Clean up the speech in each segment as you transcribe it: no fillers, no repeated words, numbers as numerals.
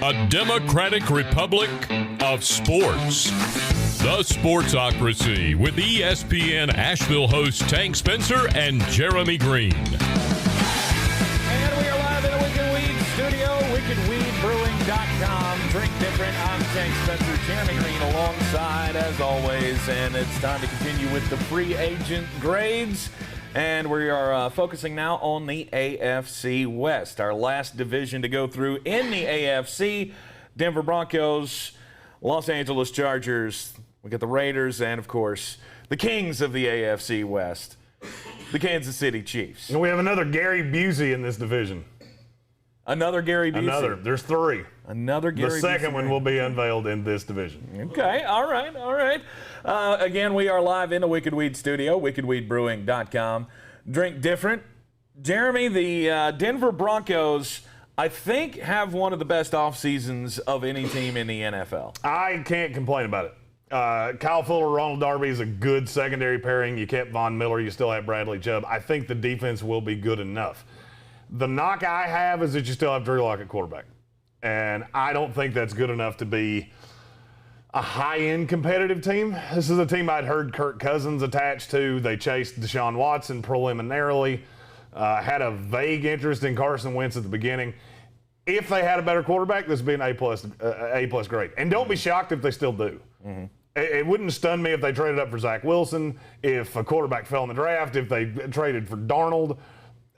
the Democratic Republic of Sports. The Sportsocracy with ESPN Asheville hosts Tank Spencer and Jeremy Greene. And we are live in the Wicked Weed studio, wickedweedbrewing.com. Drink different. I'm Tank Spencer, Jeremy Greene alongside, as always. And it's time to continue with the free agent grades. And we are focusing now on the AFC West, our last division to go through in the AFC. Denver Broncos, Los Angeles Chargers, we got the Raiders, and, of course, the kings of the AFC West, the Kansas City Chiefs. And we have another Gary Busey in this division. Another Gary Busey. Another. There's three. Another Gary Busey. The second one will be unveiled in this division. Okay, all right. Again, we are live in the Wicked Weed studio, wickedweedbrewing.com. Drink different. Jeremy, the Denver Broncos, I think, have one of the best off seasons of any team in the NFL. I can't complain about it. Kyle Fuller, Ronald Darby is a good secondary pairing. You kept Von Miller. You still have Bradley Chubb. I think the defense will be good enough. The knock I have is that you still have Drew Lock at quarterback. And I don't think that's good enough to be a high-end competitive team. This is a team I'd heard Kirk Cousins attached to. They chased Deshaun Watson preliminarily, had a vague interest in Carson Wentz at the beginning. If they had a better quarterback, this would be an A-plus grade. And don't be shocked if they still do. Mm-hmm. It wouldn't stun me if they traded up for Zach Wilson, if a quarterback fell in the draft, if they traded for Darnold.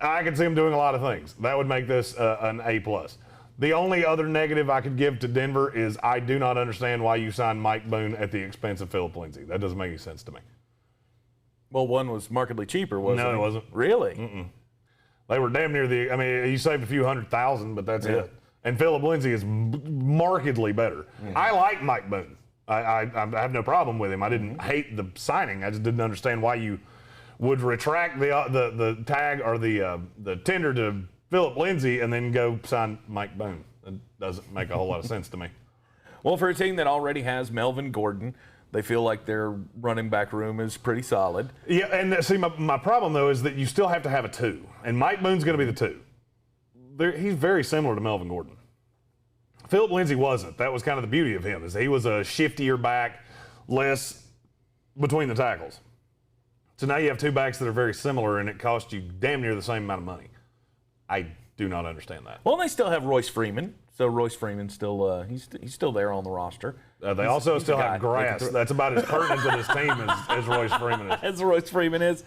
I could see them doing a lot of things. That would make this an A+. The only other negative I could give to Denver is I do not understand why you signed Mike Boone at the expense of Philip Lindsay. That doesn't make any sense to me. Well, one was markedly cheaper, wasn't it? No, it wasn't. Really? Mm-mm. They were damn near he saved a few $100,000, but that's it. And Philip Lindsay is markedly better. Mm-hmm. I like Mike Boone. I have no problem with him. I didn't hate the signing. I just didn't understand why you would retract the tag or the tender to Philip Lindsay and then go sign Mike Boone. It doesn't make a whole lot of sense to me. Well, for a team that already has Melvin Gordon, they feel like their running back room is pretty solid. Yeah, and see, my problem, though, is that you still have to have a two. And Mike Boone's going to be the two. He's very similar to Melvin Gordon. Philip Lindsay wasn't. That was kind of the beauty of him, is he was a shiftier back, less between the tackles. So now you have two backs that are very similar, and it costs you damn near the same amount of money. I do not understand that. Well, they still have Royce Freeman. So Royce Freeman's still he's still there on the roster. They also still have Grass. That's about as pertinent to this team as Royce Freeman is. As Royce Freeman is.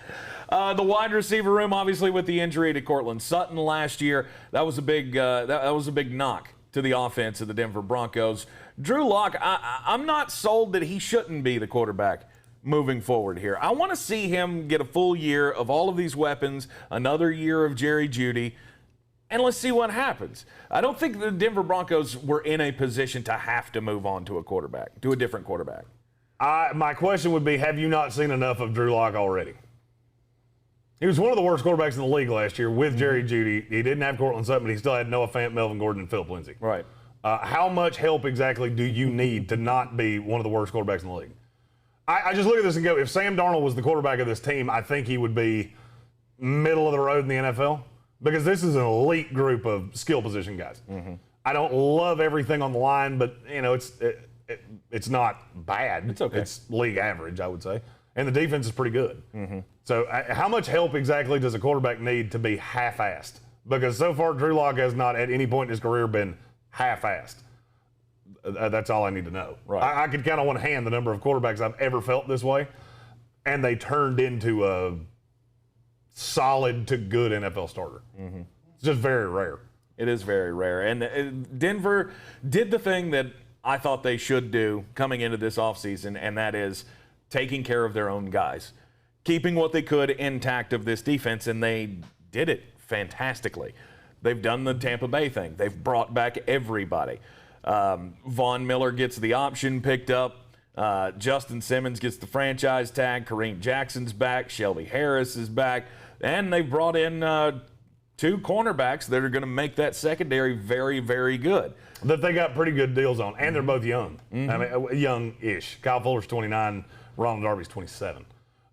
The wide receiver room, obviously, with the injury to Cortland Sutton last year, that was a big that was a big knock to the offense of the Denver Broncos. Drew Lock, I'm not sold that he shouldn't be the quarterback moving forward here. I want to see him get a full year of all of these weapons, another year of Jerry Jeudy, and let's see what happens. I don't think the Denver Broncos were in a position to have to move on to a different quarterback. My question would be, have you not seen enough of Drew Lock already? He was one of the worst quarterbacks in the league last year with Jerry Jeudy. He didn't have Cortland Sutton, but he still had Noah Fant, Melvin Gordon, and Philip Lindsay. Right. How much help exactly do you need to not be one of the worst quarterbacks in the league? I just look at this and go, if Sam Darnold was the quarterback of this team, I think he would be middle of the road in the NFL because this is an elite group of skill position guys. Mm-hmm. I don't love everything on the line, but it's not bad. It's okay. It's league average, I would say. And the defense is pretty good. Mm-hmm. So how much help exactly does a quarterback need to be half-assed? Because so far, Drew Lock has not at any point in his career been half-assed. That's all I need to know. Right. I could count on one hand the number of quarterbacks I've ever felt this way, and they turned into a solid to good NFL starter. Mm-hmm. It's just very rare. It is very rare. And Denver did the thing that I thought they should do coming into this offseason, and that is taking care of their own guys, keeping what they could intact of this defense, and they did it fantastically. They've done the Tampa Bay thing. They've brought back everybody. Von Miller gets the option picked up. Justin Simmons gets the franchise tag. Kareem Jackson's back. Shelby Harris is back. And they've brought in two cornerbacks that are going to make that secondary very, very good. That they got pretty good deals on, and they're both young. Mm-hmm. I mean, young-ish. Kyle Fuller's 29. Ronald Darby's 27.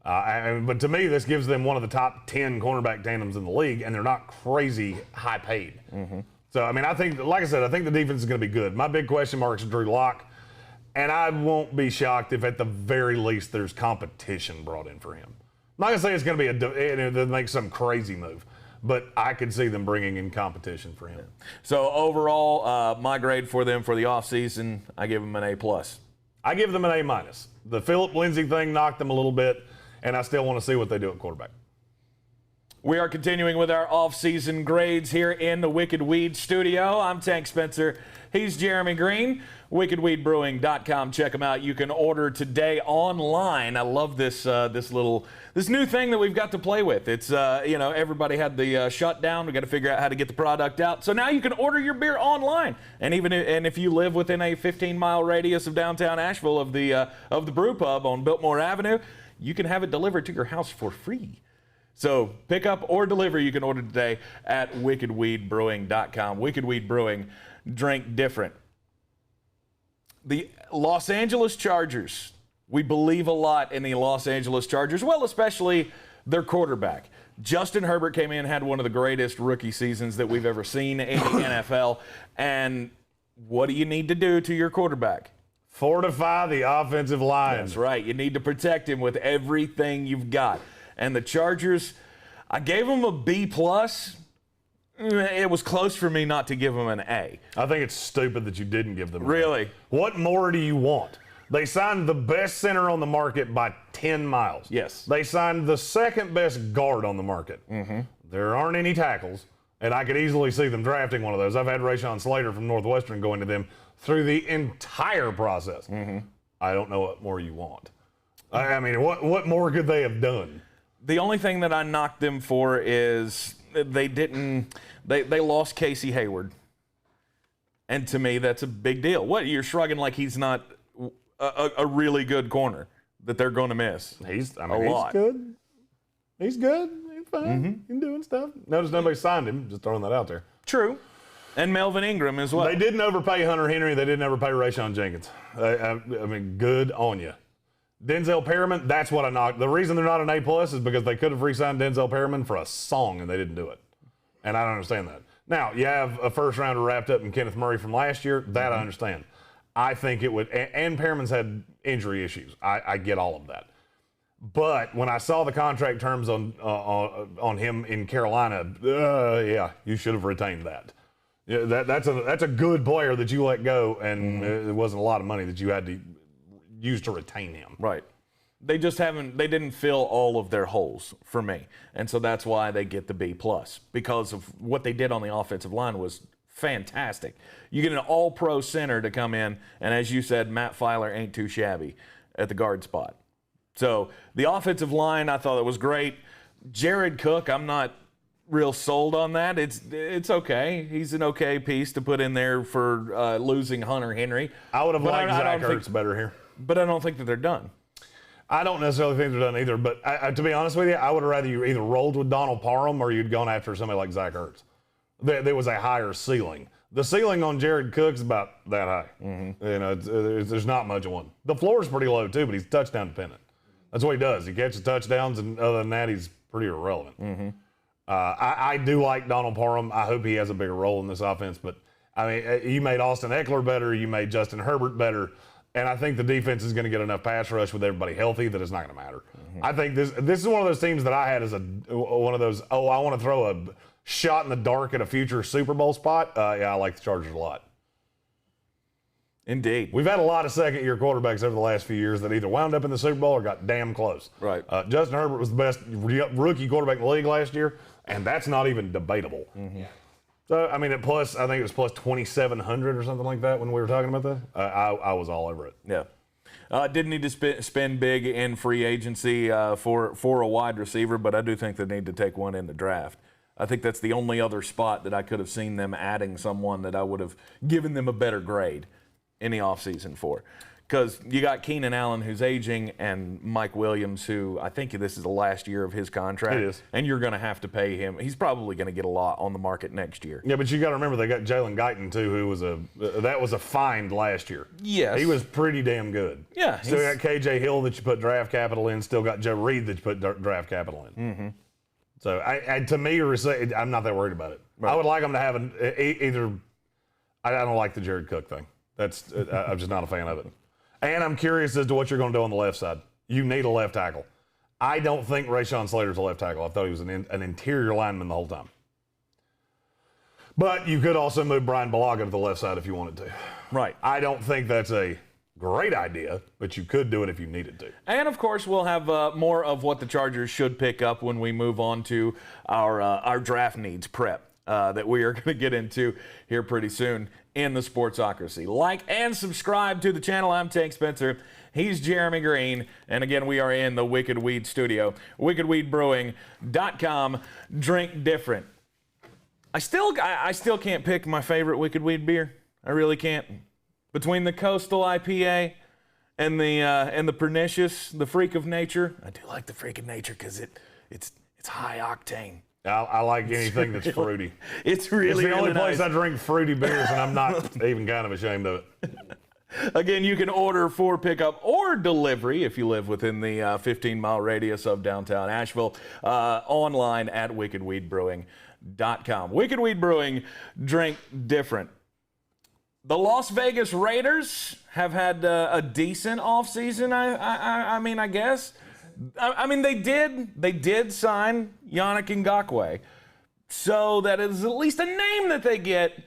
But to me, this gives them one of the top 10 cornerback tandems in the league, and they're not crazy high paid. Mm-hmm. So, I mean, I think, like I said, I think the defense is going to be good. My big question mark is Drew Lock, and I won't be shocked if at the very least there's competition brought in for him. I'm not going to say it's going to be make some crazy move, but I could see them bringing in competition for him. So overall, my grade for them for the offseason, I give them an A+. I give them an A-. The Phillip Lindsay thing knocked them a little bit, and I still want to see what they do at quarterback. We are continuing with our off-season grades here in the Wicked Weed studio. I'm Tank Spencer. He's Jeremy Greene. WickedWeedBrewing.com. Check them out. You can order today online. I love this this new thing that we've got to play with. It's everybody had the shutdown. We got to figure out how to get the product out. So now you can order your beer online. And if you live within a 15-mile radius of downtown Asheville of the brew pub on Biltmore Avenue, you can have it delivered to your house for free. So pick up or deliver. You can order today at WickedWeedBrewing.com. Wicked Weed Brewing, drink different. The Los Angeles Chargers. We believe a lot in the Los Angeles Chargers, well, especially their quarterback. Justin Herbert came in and had one of the greatest rookie seasons that we've ever seen in the NFL. And what do you need to do to your quarterback? Fortify the offensive line. That's right. You need to protect him with everything you've got. And the Chargers, I gave them a B+. It was close for me not to give them an A. I think it's stupid that you didn't give them an A. Really? What more do you want? They signed the best center on the market by 10 miles. Yes. They signed the second best guard on the market. Mm-hmm. There aren't any tackles, and I could easily see them drafting one of those. I've had Rashawn Slater from Northwestern going to them through the entire process. Mm-hmm. I don't know what more you want. I mean, what more could they have done? The only thing that I knocked them for is they lost Casey Hayward. And to me, that's a big deal. What, you're shrugging like he's not a really good corner that they're going to miss? He's good. He's good. He's fine. Mm-hmm. He's doing stuff. Notice nobody signed him. Just throwing that out there. True. And Melvin Ingram as well. They didn't overpay Hunter Henry. They didn't overpay Rashawn Jenkins. I mean, good on you. Denzel Perriman, that's what I knocked. The reason they're not an A+ is because they could have re-signed Denzel Perriman for a song, and they didn't do it. And I don't understand that. Now, you have a first-rounder wrapped up in Kenneth Murray from last year. That I understand. I think it would – and Perriman's had injury issues. I get all of that. But when I saw the contract terms on him in Carolina, yeah, you should have retained that. Yeah, that's a good player that you let go, and it wasn't a lot of money that you had to – used to retain him. Right. They didn't fill all of their holes for me. And so that's why they get the B+, because of what they did on the offensive line was fantastic. You get an all-pro center to come in, and as you said, Matt Filer ain't too shabby at the guard spot. So the offensive line, I thought it was great. Jared Cook, I'm not real sold on that. It's okay. He's an okay piece to put in there for losing Hunter Henry. I would have liked Zach Ertz better here. But I don't think that they're done. I don't necessarily think they're done either, but to be honest with you, I would have rather you either rolled with Donald Parham or you'd gone after somebody like Zach Ertz. There was a higher ceiling. The ceiling on Jared Cook's about that high. Mm-hmm. You know, there's not much of one. The floor is pretty low too, but he's touchdown dependent. That's what he does. He catches touchdowns, and other than that, he's pretty irrelevant. Mm-hmm. I do like Donald Parham. I hope he has a bigger role in this offense, but I mean, you made Austin Eckler better. You made Justin Herbert better. And I think the defense is going to get enough pass rush with everybody healthy that it's not going to matter. Mm-hmm. I think this is one of those teams that I had as one of those, I want to throw a shot in the dark at a future Super Bowl spot. Yeah, I like the Chargers a lot. Indeed. We've had a lot of second-year quarterbacks over the last few years that either wound up in the Super Bowl or got damn close. Right. Justin Herbert was the best rookie quarterback in the league last year, and that's not even debatable. Mm-hmm. So, I mean, I think it was plus 2,700 or something like that when we were talking about that. I was all over it. Yeah. Didn't need to spend big in free agency for a wide receiver, but I do think they need to take one in the draft. I think that's the only other spot that I could have seen them adding someone that I would have given them a better grade in the offseason for. Because you got Keenan Allen, who's aging, and Mike Williams, who I think this is the last year of his contract. It is. And you're going to have to pay him. He's probably going to get a lot on the market next year. Yeah, but you got to remember they got Jalen Guyton, too, who was that was a find last year. Yes. He was pretty damn good. Yeah. Still got KJ Hill that you put draft capital in. Still got Joe Reed that you put draft capital in. Mm-hmm. So, to me, I'm not that worried about it. Right. I would like them to have either. I don't like the Jared Cook thing. I'm just not a fan of it. And I'm curious as to what you're going to do on the left side. You need a left tackle. I don't think Rashawn Slater's a left tackle. I thought he was an interior lineman the whole time. But you could also move Brian Bulaga to the left side if you wanted to. Right. I don't think that's a great idea, but you could do it if you needed to. And, of course, we'll have more of what the Chargers should pick up when we move on to our draft needs prep that we are going to get into here pretty soon in the Sportsocracy. Like and subscribe to the channel. I'm Tank Spencer. He's Jeremy Greene. And, again, we are in the Wicked Weed studio. WickedWeedBrewing.com. Drink different. I still can't pick my favorite Wicked Weed beer. I really can't. Between the Coastal IPA and the Pernicious, the Freak of Nature, I do like the Freak of Nature because it's high octane. I like anything that's fruity. It's really the only nice. place I drink fruity beers, and I'm not even kind of ashamed of it. Again, you can order for pickup or delivery if you live within the 15-mile radius of downtown Asheville, online at wickedweedbrewing.com. Wicked Weed Brewing, drink different. The Las Vegas Raiders have had a decent offseason, I mean, I guess. I mean, they did sign Yannick Ngakoue, so that is at least a name that they get.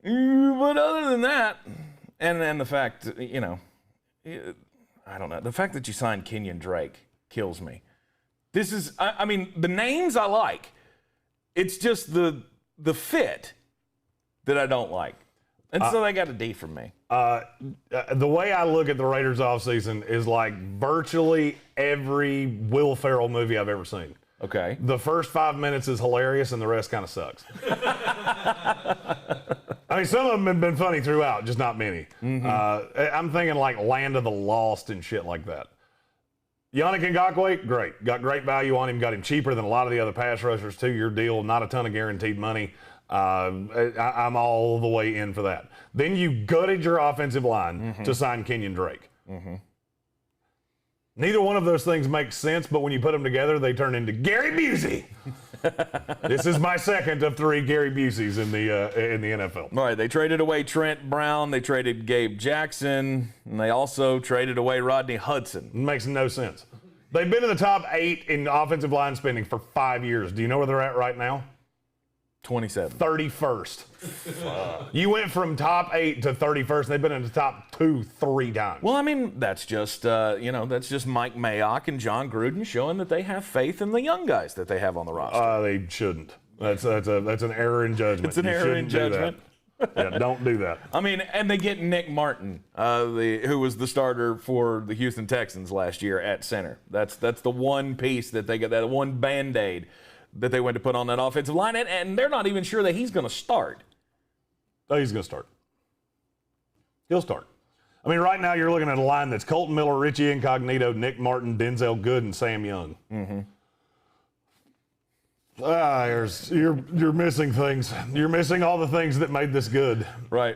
But other than that, and the fact, I don't know, the fact that you signed Kenyan Drake kills me. This is, I mean, the names I like. It's just the fit that I don't like. And so they got a D from me. The way I look at the Raiders offseason is like virtually every Will Ferrell movie I've ever seen. Okay. The first 5 minutes is hilarious and the rest kind of sucks. I mean, some of them have been funny throughout, just not many. Mm-hmm. I'm thinking like Land of the Lost and shit like that. Yannick Ngakoue, great. Got great value on him. Got him cheaper than a lot of the other pass rushers. 2-year deal, not a ton of guaranteed money. I'm all the way in for that. Then you gutted your offensive line to sign Kenyan Drake. Mm-hmm. Neither one of those things makes sense, but when you put them together, they turn into Gary Busey. This is my second of 3 Gary Buseys in the NFL. All right, they traded away Trent Brown, they traded Gabe Jackson, and they also traded away Rodney Hudson. It makes no sense. They've been in the top 8 in offensive line spending for 5 years. Do you know where they're at right now? 27. 31st. You went from top 8 to 31st. They've been in the top 2-3 times. Well, I mean, that's just that's just Mike Mayock and John Gruden showing that they have faith in the young guys that they have on the roster. They shouldn't. That's an error in judgment. It's an error in judgment. Yeah, don't do that. I mean, and they get Nick Martin, who was the starter for the Houston Texans last year at center. That's the one piece that they get, that one Band-Aid that they went to put on that offensive line, and they're not even sure that he's going to start. Oh, he's going to start. He'll start. I mean, right now you're looking at a line that's Colton Miller, Richie Incognito, Nick Martin, Denzel Good, and Sam Young. Mm-hmm. You're missing things. You're missing all the things that made this good. Right.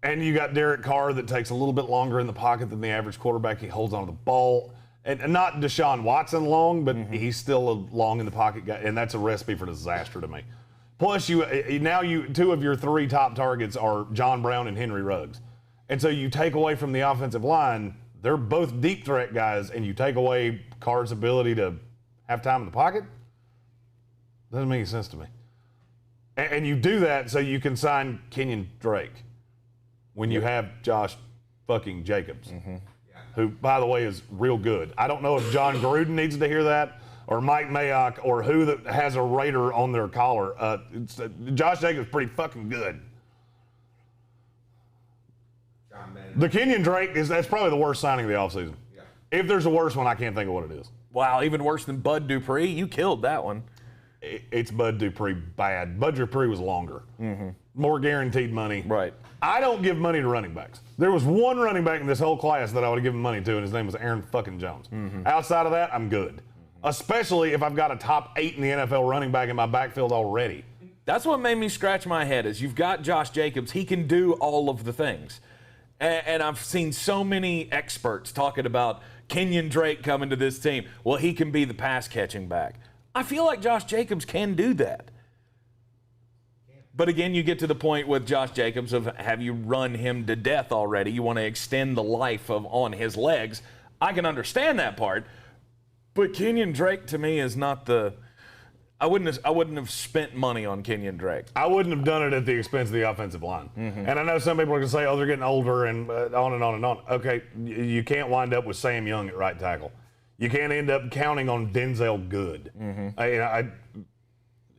And you got Derek Carr that takes a little bit longer in the pocket than the average quarterback. He holds onto the ball. And not Deshaun Watson long, but he's still a long in the pocket guy, and that's a recipe for disaster to me. Plus, you 2 of your 3 top targets are John Brown and Henry Ruggs. And so you take away from the offensive line, they're both deep threat guys, and you take away Carr's ability to have time in the pocket? Doesn't make any sense to me. And you do that so you can sign Kenyan Drake when you have Josh fucking Jacobs. Mm-hmm. Who, by the way, is real good. I don't know if John Gruden needs to hear that, or Mike Mayock, or who that has a Raider on their collar. Josh Jacobs pretty fucking good. The Kenyan Drake that's probably the worst signing of the offseason. Yeah. If there's a worse one, I can't think of what it is. Wow, even worse than Bud Dupree? You killed that one. It's Bud Dupree bad. Bud Dupree was longer. Mm-hmm. More guaranteed money. Right. I don't give money to running backs. There was one running back in this whole class that I would have given money to, and his name was Aaron fucking Jones. Mm-hmm. Outside of that, I'm good. Mm-hmm. Especially if I've got a top 8 in the NFL running back in my backfield already. That's what made me scratch my head is you've got Josh Jacobs. He can do all of the things. And I've seen so many experts talking about Kenyan Drake coming to this team. Well, he can be the pass-catching back. I feel like Josh Jacobs can do that. But again, you get to the point with Josh Jacobs of have you run him to death already? You want to extend the life on his legs. I can understand that part. But Kenyan Drake to me is not the I wouldn't have spent money on Kenyan Drake. I wouldn't have done it at the expense of the offensive line. And I know some people are going to say, oh, they're getting older and on and on and on. Okay, you can't wind up with Sam Young at right tackle. You can't end up counting on Denzel Good.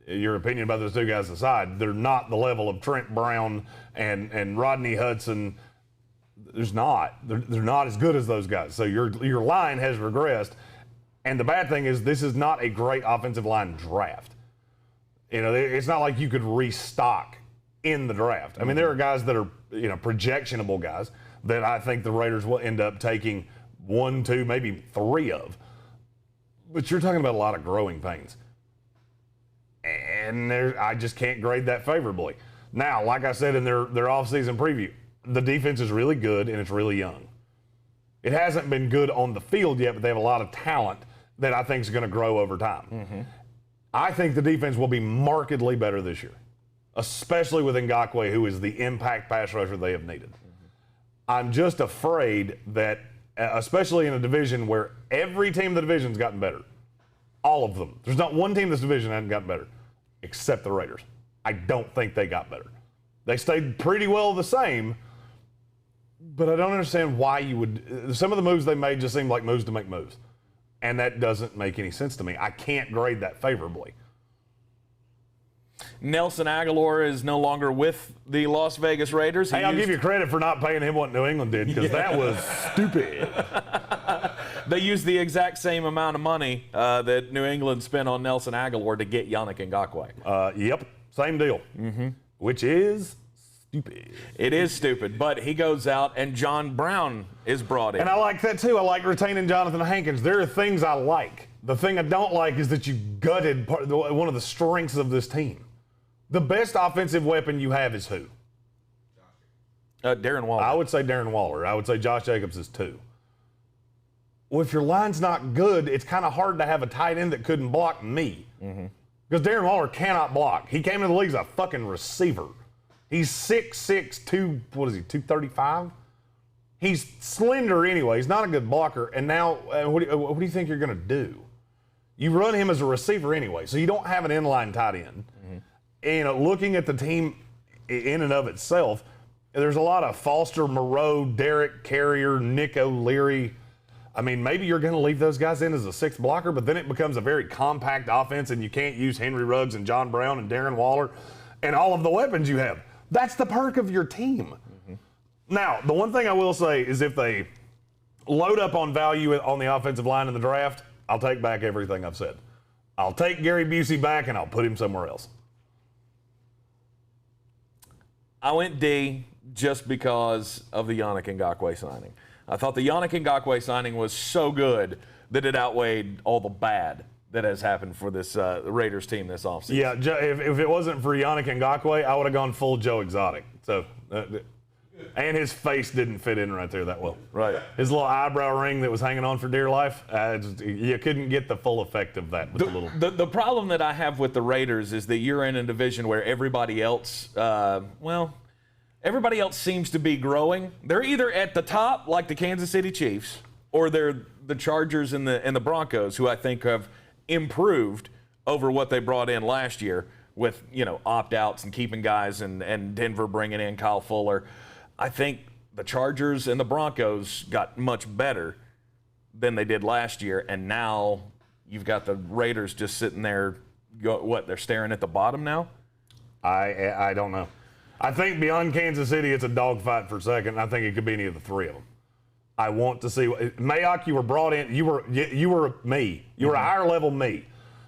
Your opinion about those two guys aside, they're not the level of Trent Brown and Rodney Hudson. They're not as good as those guys. So your line has regressed. And the bad thing is this is not a great offensive line draft. It's not like you could restock in the draft. I mean, there are guys that are, projectionable guys that I think the Raiders will end up taking 1, 2, maybe 3 of. But you're talking about a lot of growing pains. And I just can't grade that favorably. Now, like I said in their offseason preview, the defense is really good and it's really young. It hasn't been good on the field yet, but they have a lot of talent that I think is going to grow over time. I think the defense will be markedly better this year, especially with Ngakoue, who is the impact pass rusher they have needed. I'm just afraid that, especially in a division where every team in the division has gotten better, all of them. There's not one team in this division that hasn't gotten better, except the Raiders. I don't think they got better. They stayed pretty well the same, but I don't understand why you would. Some of the moves they made just seemed like moves to make moves. And that doesn't make any sense to me. I can't grade that favorably. Nelson Aguilera is no longer with the Las Vegas Raiders. I'll give you credit for not paying him what New England did, because that was stupid. They used the exact same amount of money that New England spent on Nelson Aguilera to get Yannick Ngakoue. Yep, same deal. Which is stupid. It is stupid, but he goes out and John Brown is brought in. And I like that too. I like retaining Jonathan Hankins. There are things I like. The thing I don't like is that you gutted one of the strengths of this team. The best offensive weapon you have is who? Darren Waller. I would say Darren Waller. I would say Josh Jacobs is 2. Well, if your line's not good, it's kind of hard to have a tight end that couldn't block me. Because Darren Waller cannot block. He came into the league as a fucking receiver. He's 6'6", 235? He's slender anyway. He's not a good blocker. And now, what do you think you're going to do? You run him as a receiver anyway, so you don't have an inline tight end. And looking at the team in and of itself, there's a lot of Foster, Moreau, Derek Carrier, Nick O'Leary. I mean, maybe you're going to leave those guys in as a 6th blocker, but then it becomes a very compact offense, and you can't use Henry Ruggs and John Brown and Darren Waller and all of the weapons you have. That's the perk of your team. Now, the one thing I will say is if they load up on value on the offensive line in the draft, I'll take back everything I've said. I'll take Gary Busey back and I'll put him somewhere else. I went D just because of the Yannick Ngakoue signing. I thought the Yannick Ngakoue signing was so good that it outweighed all the bad that has happened for this Raiders team this offseason. Yeah, if it wasn't for Yannick Ngakoue, I would have gone full Joe Exotic. So, and his face didn't fit in right there that well. Right. His little eyebrow ring that was hanging on for dear life, you couldn't get the full effect of that with the problem that I have with the Raiders is that you're in a division where everybody else, everybody else seems to be growing. They're either at the top, like the Kansas City Chiefs, or they're the Chargers and the Broncos, who I think have improved over what they brought in last year with, opt-outs and keeping guys and Denver bringing in Kyle Fuller. I think the Chargers and the Broncos got much better than they did last year, and now you've got the Raiders just sitting there, they're staring at the bottom now? I don't know. I think beyond Kansas City, it's a dogfight for second. I think it could be any of the 3 of them. I want to see. Mayock, you were brought in. You were me. You were a higher level me.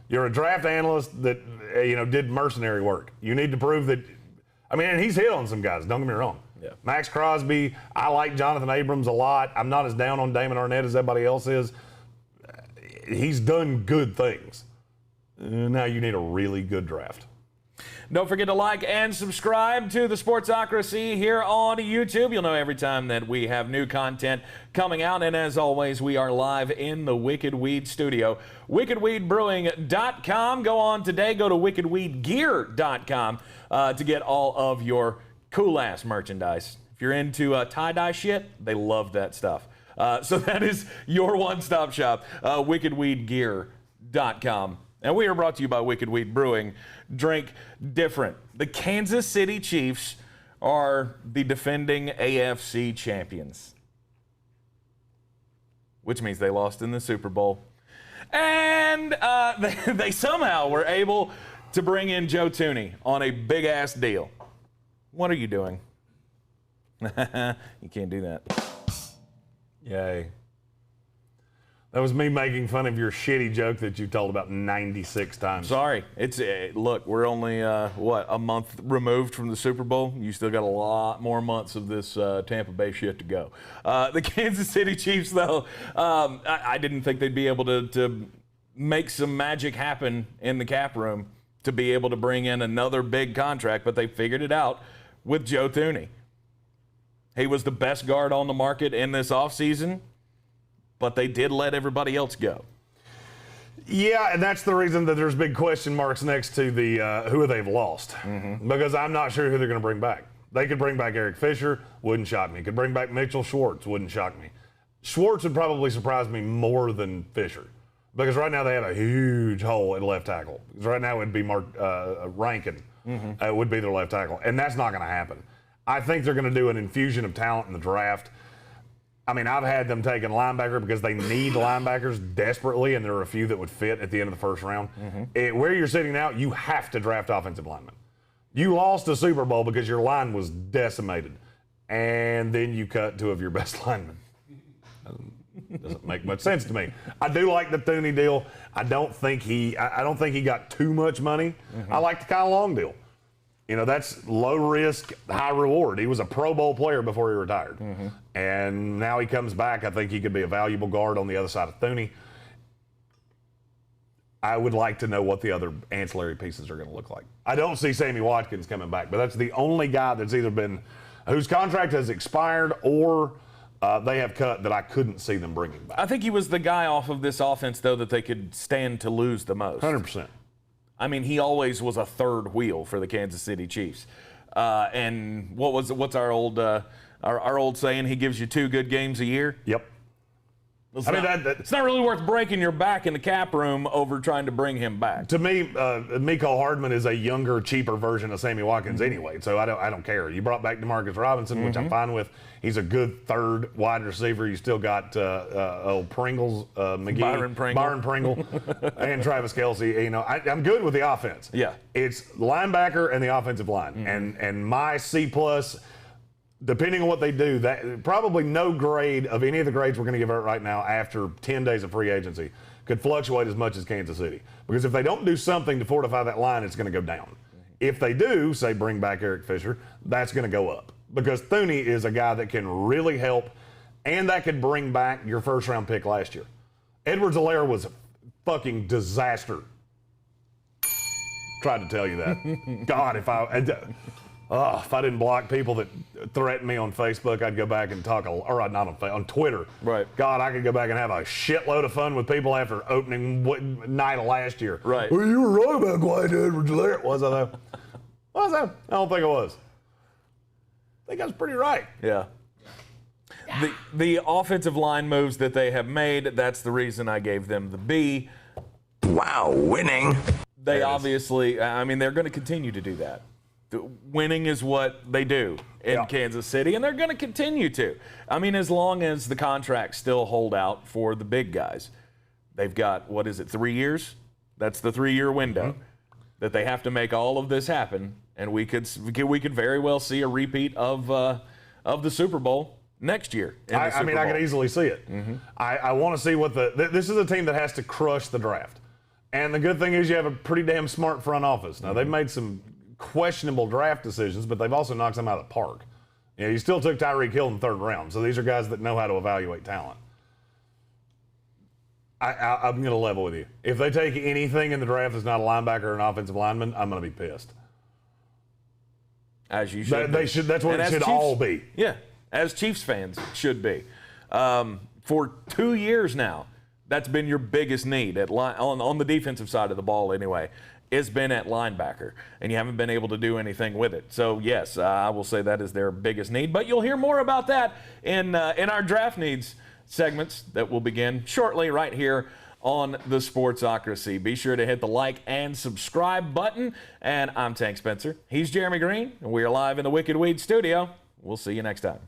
You're a draft analyst that did mercenary work. You need to prove that. I mean, and he's hit on some guys. Don't get me wrong. Yeah. Max Crosby. I like Jonathan Abrams a lot. I'm not as down on Damon Arnett as everybody else is. He's done good things. Now you need a really good draft. Don't forget to like and subscribe to the Sportsocracy here on YouTube. You'll know every time that we have new content coming out. And as always, we are live in the Wicked Weed studio. WickedWeedBrewing.com. Go on today. Go to WickedWeedGear.com to get all of your cool-ass merchandise. If you're into tie-dye shit, they love that stuff. So that is your one-stop shop, WickedWeedGear.com. And we are brought to you by Wicked Weed Brewing. Drink different. The Kansas City Chiefs are the defending AFC champions, which means they lost in the Super Bowl. And they somehow were able to bring in Joe Thuney on a big-ass deal. What are you doing? You can't do that. Yay. That was me making fun of your shitty joke that you told about 96 times. Sorry. Look, we're only, a month removed from the Super Bowl. You still got a lot more months of this Tampa Bay shit to go. The Kansas City Chiefs, though, I didn't think they'd be able to make some magic happen in the cap room to be able to bring in another big contract, but they figured it out with Joe Thuney. He was the best guard on the market in this offseason, but they did let everybody else go. Yeah, and that's the reason that there's big question marks next to the who they've lost. Mm-hmm. Because I'm not sure who they're going to bring back. They could bring back Eric Fisher, wouldn't shock me. Could bring back Mitchell Schwartz, wouldn't shock me. Schwartz would probably surprise me more than Fisher. Because right now they have a huge hole at left tackle. Because right now it would be Mark Rankin. Mm-hmm. Would be their left tackle. And that's not going to happen. I think they're going to do an infusion of talent in the draft. I mean, I've had them taking linebacker because they need linebackers desperately, and there are a few that would fit at the end of the first round. Mm-hmm. Where you're sitting now, you have to draft offensive linemen. You lost a Super Bowl because your line was decimated, and then you cut two of your best linemen. Doesn't make much sense to me. I do like the Thuney deal. I don't think he got too much money. Mm-hmm. I like the Kyle Long deal. You know, that's low risk, high reward. He was a Pro Bowl player before he retired. Mm-hmm. And now he comes back. I think he could be a valuable guard on the other side of Thuney. I would like to know what the other ancillary pieces are going to look like. I don't see Sammy Watkins coming back, but that's the only guy that's either been, whose contract has expired or they have cut that I couldn't see them bringing back. I think he was the guy off of this offense, though, that they could stand to lose the most. 100%. I mean, he always was a third wheel for the Kansas City Chiefs. And what's our old saying? He gives you 2 good games a year. Yep. It's not really worth breaking your back in the cap room over trying to bring him back. To me, Mecole Hardman is a younger, cheaper version of Sammy Watkins anyway, so I don't care. You brought back Demarcus Robinson, which I'm fine with. He's a good third wide receiver. You still got old Pringles, McGee, Byron Pringle, and Travis Kelce. You know, I'm good with the offense. Yeah, it's linebacker and the offensive line, and my C+. Depending on what they do, that probably no grade of any of the grades we're going to give out right now after 10 days of free agency could fluctuate as much as Kansas City. Because if they don't do something to fortify that line, it's going to go down. If they do, say, bring back Eric Fisher, that's going to go up. Because Thuney is a guy that can really help, and that could bring back your first-round pick last year. Edwards-Helaire was a fucking disaster. Tried to tell you that. God, if I didn't block people that threaten me on Facebook, I'd go back and talk, or not on Twitter. Right. God, I could go back and have a shitload of fun with people after opening night of last year. Right. Well, you were right about Clyde Edwards-Helaire. Was I though? Was I? I don't think I was. I think I was pretty right. Yeah. The offensive line moves that they have made, that's the reason I gave them the B. Wow, winning. They obviously, I mean, they're going to continue to do that. Winning is what they do in Kansas City, and they're going to continue to. I mean, as long as the contracts still hold out for the big guys. They've got, 3 years? That's the 3-year window that they have to make all of this happen, and we could very well see a repeat of the Super Bowl next year. I could easily see it. I want to see what this is a team that has to crush the draft. And the good thing is you have a pretty damn smart front office. Now, they've made some questionable draft decisions, but they've also knocked them out of the park. You know, you still took Tyreek Hill in the 3rd round, so these are guys that know how to evaluate talent. I'm going to level with you. If they take anything in the draft that's not a linebacker or an offensive lineman, I'm going to be pissed. As you should. They should. That's what it should all be. Yeah, as Chiefs fans, it should be. For 2 years now, that's been your biggest need on the defensive side of the ball anyway. It's been at linebacker, and you haven't been able to do anything with it. So, yes, I will say that is their biggest need. But you'll hear more about that in our draft needs segments that will begin shortly right here on the Sportsocracy. Be sure to hit the like and subscribe button. And I'm Tank Spencer. He's Jeremy Greene, and we are live in the Wicked Weed studio. We'll see you next time.